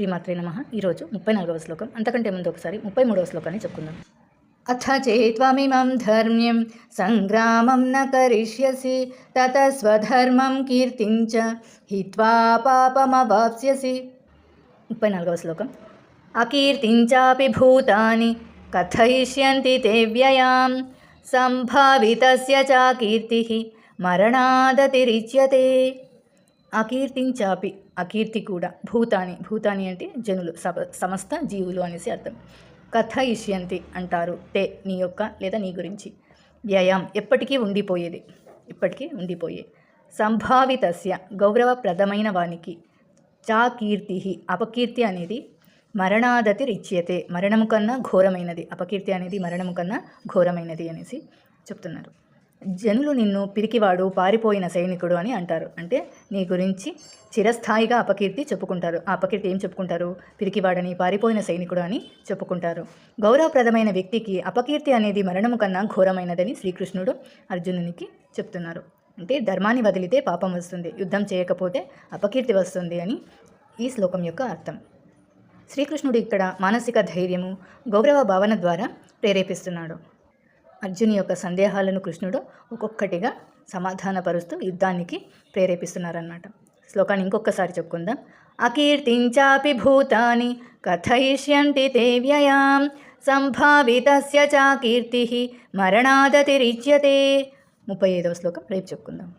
శ్రీమాత్రే నమః. ఈరోజు 34వ శ్లోకం. అంతకంటే ముందు ఒకసారి 33వ శ్లోకాన్ని చెప్పుకుందాం. అథ చేత్వమిమం ధర్మ్యం సంగ్రామం న కరిష్యసి తత స్వధర్మం కీర్తించ హిత్వా పాపమవాప్స్యసి. 34వ శ్లోకం. అకీర్తించాపి భూతాని కథయిష్యంతి తే వ్యయాం సంభావితస్య చ కీర్తిః మరణాదతిరిచ్యతే. అకీర్తించాపి, అకీర్తి కూడా, భూతాని అంటే జనులు, సమస్త జీవులు అనేసి అర్థం. కథయిష్యంతి అంటారు తే నీ యొక్క లేదా నీ గురించి. వ్యయం ఎప్పటికీ ఉండిపోయే. సంభావితస్య గౌరవప్రదమైన వానికి. చా కీర్తి అపకీర్తి అనేది మరణాదతిరిచ్యతే మరణము కన్నా ఘోరమైనది. అపకీర్తి అనేది మరణము కన్నా ఘోరమైనది అనేసి చెప్తున్నారు. జనులు నిన్ను పిరికివాడు, పారిపోయిన సైనికుడు అని అంటారు. అంటే నీ గురించి చిరస్థాయిగా అపకీర్తి చెప్పుకుంటారు. ఆ అపకీర్తి ఏం చెప్పుకుంటారు? పిరికివాడని, పారిపోయిన సైనికుడు అని చెప్పుకుంటారు. గౌరవప్రదమైన వ్యక్తికి అపకీర్తి అనేది మరణము కన్నా ఘోరమైనదని శ్రీకృష్ణుడు అర్జునునికి చెప్తున్నారు. అంటే ధర్మాన్ని వదిలితే పాపం వస్తుంది, యుద్ధం చేయకపోతే అపకీర్తి వస్తుంది అని ఈ శ్లోకం యొక్క అర్థం. శ్రీకృష్ణుడు ఇక్కడ మానసిక ధైర్యము, గౌరవ భావన ద్వారా ప్రేరేపిస్తున్నాడు. అర్జుని యొక్క సందేహాలను కృష్ణుడు ఒక్కొక్కటిగా సమాధానపరుస్తూ యుద్ధానికి ప్రేరేపిస్తున్నారన్నమాట. శ్లోకాన్ని ఇంకొకసారి చెప్పుకుందాం. అకీర్తించాపి భూతాని కథయిష్యంతి తే వ్యయాం సంభావితస్య చ కీర్తిః మరణాదతిరిచ్యతే. 35వ శ్లోకం రేపు చెప్పుకుందాం.